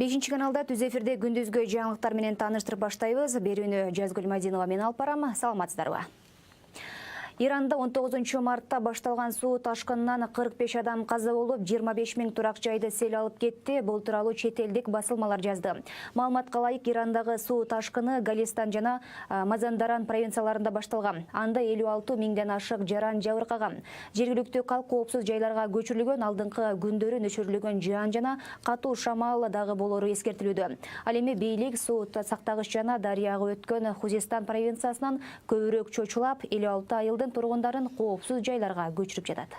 5 каналда түз эфирде күндүзгө жаңылыктар менен тааныштырып баштайбыз. Берүүнү Жазгүл Мадинова мен алып барам. Саламатсыздарбы? Иранда 19 мартта башталган суу ташкынынан 45 адам каза болуп, 25 000 турак жайды сел алып кетти. Бул тууралуу чет элдик басылмалар жазды. Маалыматка ылайык, Ирандагы суу ташкыны Галистан жана Мазандаран провинцияларында башталган. Анда 56 000ден ашык жаран жабыркаган. Жергиликтүү калк коопсуз жайларга көчүрүлгөн, алдыңкы күндөрү нөшүрүлгөн жаан жана катуу шамал дагы болору эскертилүүдө. Ал эми бийлик суу сактагыч жана дарыяга өткөн Хузестан провинциясынан көбүрөөк чочулап, 56 айылдын тургундарын коопсуз жайларга көчүрүп жатат.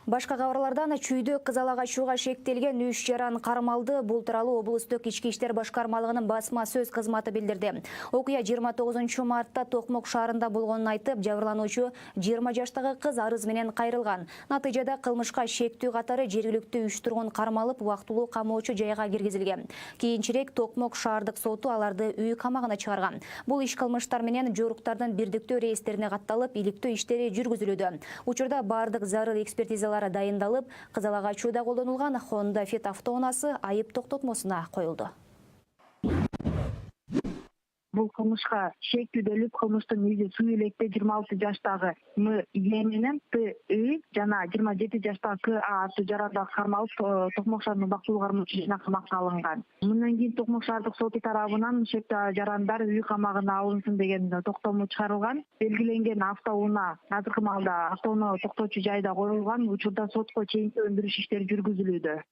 Башка кабарлардан чүйдө кызал ачууга шектелген 3 жаран кармалды. Бул тууралуу облустук ички иштер башкармалыгынын басма сөз кызматы билдирди. Окуя 29 мартта Токмок шаарында болгонун айтып, жабырлануучу 20 жаштагы кыз арыз менен кайрылган. Натыйжада кылмышка шектүү катары жергиликтүү 3 тургун кармалып, убактылуу камоочу жайга киргизилген. Кийинчерээк Токмок шаардык соту аларды үй камагына чыгарган. Бул иш кылмыштар менен жоруктардын бирдиктүү рейстерине катталып, иликтөө иштери жүргүзүлүүдө. Учурда бардык зарыл экспертизалар дайындалып, кызал ачууда колдонулган Honda Fit автоунаасы айып токтотмосуна коюлду. Бул кылмышка шектүүлдөлүп, кылмыштын изи суу электе 26 жаштагы М.Е. менен Т.И. жана 27 жаштагы К.А. аттуу жарандар кармалып, Токмок шаарынын убактылуу кармоочу жайына камакка алынган. Мындан кийин Токмок шаардык соту тарабынан ошол жарандар үй камагына алынсын деген токтому чыгарылган. Белгиленген автоунаа азыркы маалда автоунаа токтоочу жайда коюлган. Учурда сотко чейинки өндүрүш иштери жүргүзүлүүдө.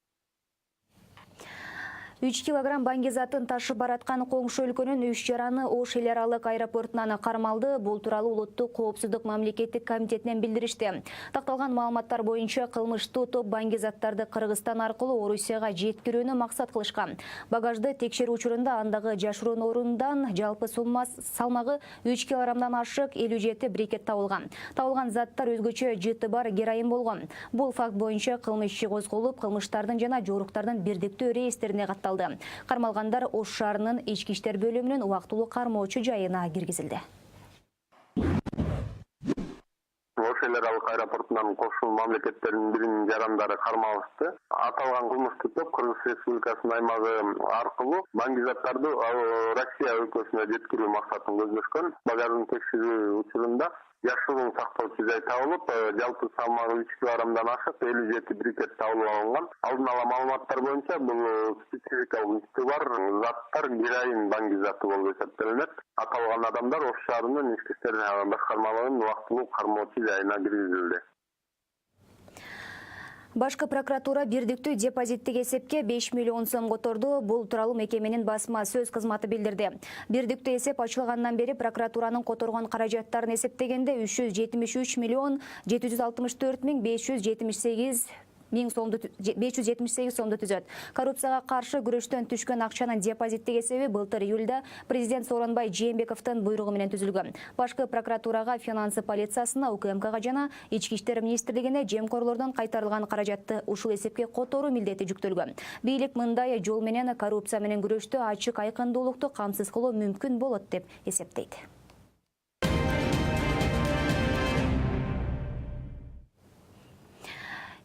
3 килограмм баңгизатын ташып бараткан коңшу өлкөнүн 3 жараны Ош эл аралык аэропортунан кармалды. Бул тууралуу Улуттук коопсуздук мамлекеттик комитетинен билдиришти. Такталган маалыматтар боюнча кылмыштуу топ баңгизаттарды Кыргызстан аркылуу Орусияга жеткирүүнү максат кылышкан. Багажды текшерүү учурунда андагы жашыруун орундан жалпы салмагы 3 килограммдан ашык 57 брикет табылган. Табылган заттар өзгөчө жыты бар героин болгон. Бул факт боюнча кылмыш иши козголуп, кылмыштардын жана жоруктардын бирдиктүү рейстерине катталды. Кармалгандар Ош шаарынын ички иштер бөлүмүнүн убактылуу кармоочу жайына киргизилди. Ош эл аралык аэропортунан кошун мамлекеттердин биринин жарандары кармалышты. Аталган кылмыштуу топ Кыргыз Республикасынын аймагы аркылуу баңгизаттарды Россия өлкөсүнө жеткирүү максатын көздөшкөн. Багаждын текшерүү учурунда жашыруун сактоочу жай табылып, жалпы салмагы 3 килограммдан ашык 57 брикет табылып алынган. Алдын ала маалыматтар боюнча бул спецификалык ишти бар заттар героин баңгизаты болуп эсептелинет. Аталган адамдар Ош шаарынын ички иштер башкармалыгынын убактылуу кармоочу жайына киргизилди. Башкы прокуратура бирдиктүү депозиттик эсепке 5 миллион сом которду. Бул тууралуу мекеменин басма сөз кызматы билдирди. Бирдиктүү эсеп ачылгандан бери прокуратуранын которгон каражаттарын эсептегенде 373 миллион 764 миң 578 сомду түзөт. Коррупцияга каршы күрөштөн түшкөн акчанын депозиттик эсеби былтыр июлда президент Сооронбай Жээнбековдун буйругу менен түзүлгөн. Башкы прокуратурага, финансы полициясына, УКМКга жана ички иштер министрлигине жемкорлордон кайтарылган каражатты ушул эсепке которуу милдети жүктөлгөн. Бийлик мындай жол менен коррупция менен күрөштө ачык айкындуулукту камсыз кылуу мүмкүн болот деп эсептейт.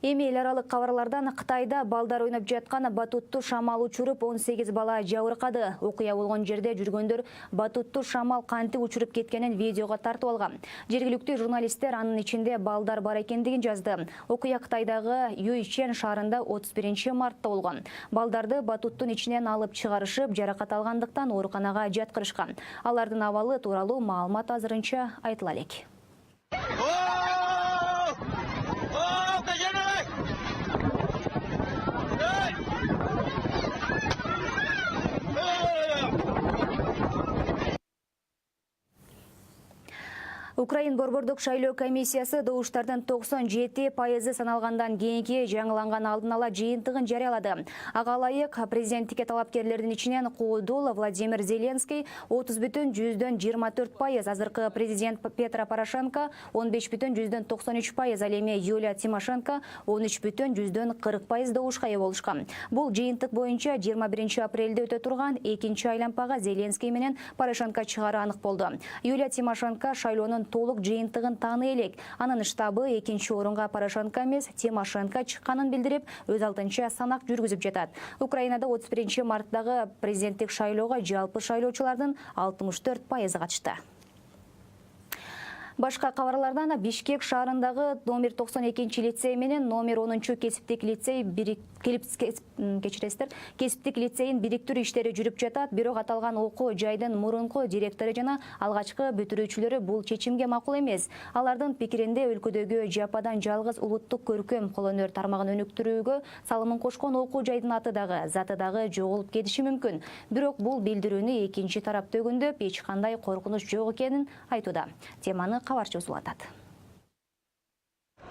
Эми эл аралык кабарлардан Кытайда балдар ойноп жаткан батутту шамал учуруп 18 бала жабыркады. Окуя болгон жерде жүргөндөр батутту шамал кантип учуруп кеткенин видеого тартып алган. Жергиликтүү журналисттер анын ичинде балдар бар экендигин жазды. Окуя Кытайдагы Юйчэн шаарында 31 мартта болгон. Балдарды батуттун ичинен алып чыгарышып, жаракат алгандыктан ооруканага жаткырышкан. Алардын абалы тууралуу маалымат азырынча айтыла элек. Украин борбордук шайлоо комиссиясы добуштардын 97% саналгандан кийинки жаңыланган алдын ала жыйынтыгын жарыялады. Ага ылайык президенттикке талапкерлердин ичинен Куудул Владимир Зеленский 30,24%, азыркы президент Петро Порошенко 15,93%, ал эми Юлия Тимошенко 13,40% добушка ээ болушкан. Бул жыйынтык боюнча 21 апрелде өтө турган экинчи айлампага Зеленский менен Порошенко чыгары анык болду. Юлия Тимошенко шайлоонун толук жыйынтыгын тааны элек. Анын штабы экинчи орунга Порошенко эмес Тимошенко чыкканын билдирип, өз алдынча санак жүргүзүп жатат. Украинада 31 марттагы президенттик шайлоого жалпы шайлоочулардын 64% катышты. Башка кабарлардан Бишкек шаарындагы номер 92 лицей менен номер 10 кесиптик лицей кесиптик лицейин бириктирүү иштери жүрүп жатат. Бирок аталган окуу жайдын мурунку директору жана алгачкы бүтүрүүчүлөрү бул чечимге макул эмес. Алардын пикиринде өлкөдөгү жападан жалгыз улуттук көркөм колөнөр тармагын өнүктүрүүгө салымын кошкон окуу жайдын аты дагы, заты дагы жоголуп кетиши мүмкүн. Бирок бул билдирүүнү экинчи тарап төгүндөп, эч кандай коркунуч жок экенин айтууда. Теманы кабарчы узулатат.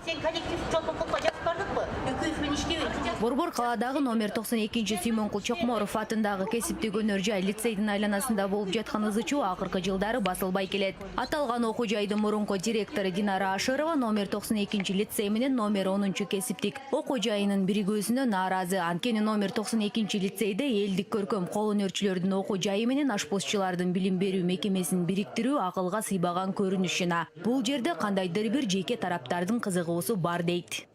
Sen kolektif çolpukla жазып бардыкпы? Өкүмөтүн иштебейт. Борбор каладагы номер 92 Сүймөнкул Чокморов атындагы кесиптик өнөр жай лицейдин айланасында болуп жаткан ызычуу акыркы жылдары басылбай келет. Аталган окуу жайдын мурунку директору Динара Ашырова номер 92 лицей менен номер 10 кесиптик окуу жайынын биригүүсүнө нааразы. Анткени номер 92 лицейде элдик көркөм кол өнөрчүлөрдүн окуу жайы менен ашпозчулардын билим берүү мекемесин бириктирүү акылга сыйбаган көрүнүш жана бул жерде кандайдыр бир жеке тараптардын кызыгуусу бар дейт.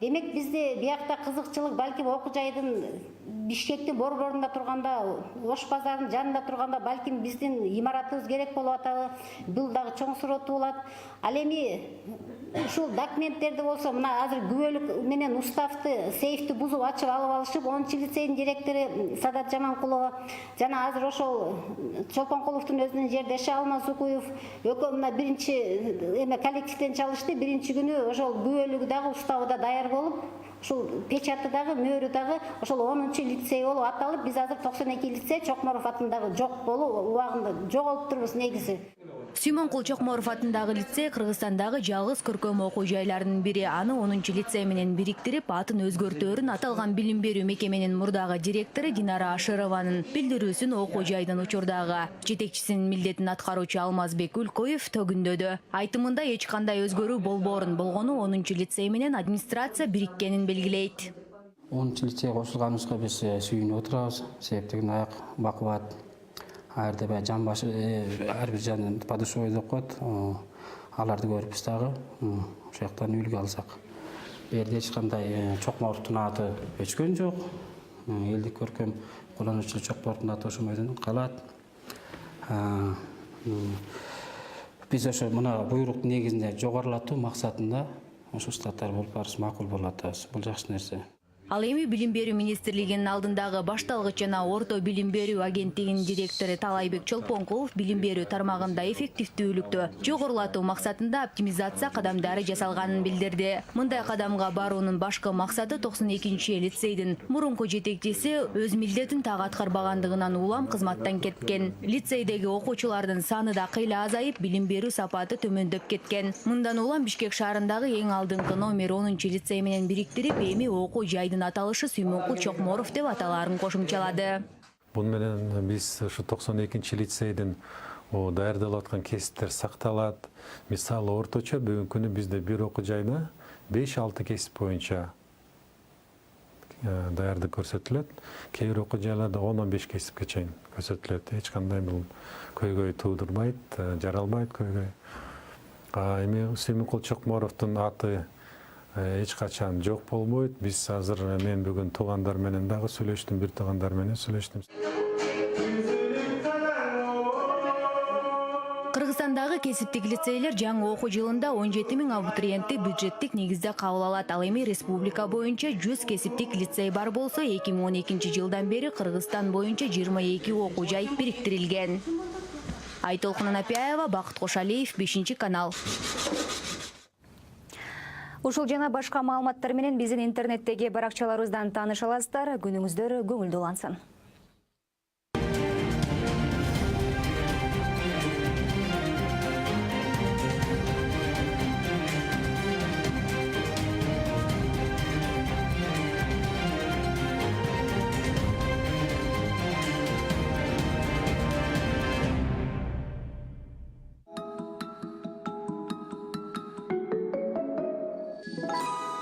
Демек бизде биякта кызыкчылык балким окуу жайдын Бишкектин борборунда турганда, Ош базарынын жанында турганда балким биздин имаратыбыз керек болуп атабы. Бул дагы чоң сурооттуу болот. Ал эми ушул документтерди болсо мына азыр күбөлүк менен уставды, сейфти бузуп ачып алып алышып, 10 лицейдин директору Садат Жаманкулова жана азыр ошол Чолпонкуловдун өзүнүн жердеши Алмаз Укуев экөө мына биринчи эме коллективден чалышты. Биринчи күнү ошол күбөлүгү дагы уставы да даяр болуп, ушул печаты дагы, мөөрү дагы ошол 10 лицей болуп аталып, биз азыр 92 лицей Чокморов атындагы жок болуп убагында жоголуп турбуз негизи. Сүймөнкул Чокморов атындагы лицей Кыргызстандагы жалгыз көркөм окуу жайларынын бири. Аны 10 лицей менен бириктирип, атын өзгөртөөрүн аталган билим берүү мекеменин мурдагы директору Динара Ашырованын билдирүүсүн окуу жайдын учурдагы жетекчисинин милдетин аткаруучу Алмазбек Үлкөев төгүндөдү. Айтымында эч кандай өзгөрүү болбоорун болгону 10 лицей менен администрация бириккенин белгилейт. 10 лицей кошулганыбызга биз сүйүнүп отурабыз. Себептигин аяк бакубат. Арды жан башы ар бир жан падышой деп коет. Аларды көрүп дагы ошол жактан үлгү алсак. Бу жерде эч кандай Чокморовдун аты өчкөн жок. Элдик көркөм колонуучу Чокморовдун аты ошомойдон калат. Биз ошо мына буйруктун негизинде жогорулатуу максатында ошо штаттар болуп барысы макул болуп атабыз. Бул жакшы нерсе. Ал эми билим берүү министрлигинин алдындагы башталгыч жана орто билим берүү агенттигинин директору Талайбек Чолпонкулов билим берүү тармагында эффективдүүлүктү жогорулатуу максатында оптимизация кадамдары жасалганын билдирди. Мындай кадамга баруунун башкы максаты 92 лицейдин мурунку жетекчиси өз милдетин так аткарбагандыгынан улам кызматтан кеткен. Лицейдеги окуучулардын саны да кыйла азайып, билим берүү сапаты төмөндөп кеткен. Мындан улам Бишкек шаарындагы эң алдыңкы номер 10 лицей менен бириктирип, эми окуу жайдын аталышы Сүймөнкул Чокморов деп аталаарын кошумчалады. Бун менен биз ушу 92 лицейдин даярдалып аткан кесиптер сакталат. Мисалы орточо бүгүнкү күнү бизде бир окуу жайда 5-6 кесип боюнча даярдык көрсөтүлөт. Кээ бир окуу жайларда 10-15 кесипке чейин көрсөтүлөт. Эч кандай бул көйгөй туудурбайт, жаралбайт көйгөй. Эми Сүймөнкул Чокморовдун аты эч качан жок болбойт. Биз азыр мен бүгүн туугандар менен дагы сүйлөштүм, бир туугандар менен сүйлөштүм. Кыргызстандагы кесиптик лицейлер жаңы окуу жылында 17 000 абитуриентти бюджеттик негизде кабыл алат. Ал эми республика боюнча 100 кесиптик лицей бар болсо, 2012 жылдан бери Кыргызстан боюнча 22 окуу жай бириктирилген. Айтолкун Анапияева, Бакыт Кошалиев, 5-канал. Ушул жана башка маалыматтар менен биздин интернеттеги баракчаларыбыздан тааныша аласыздар. Күнүңүздөр көңүлдүү улансын. Итак,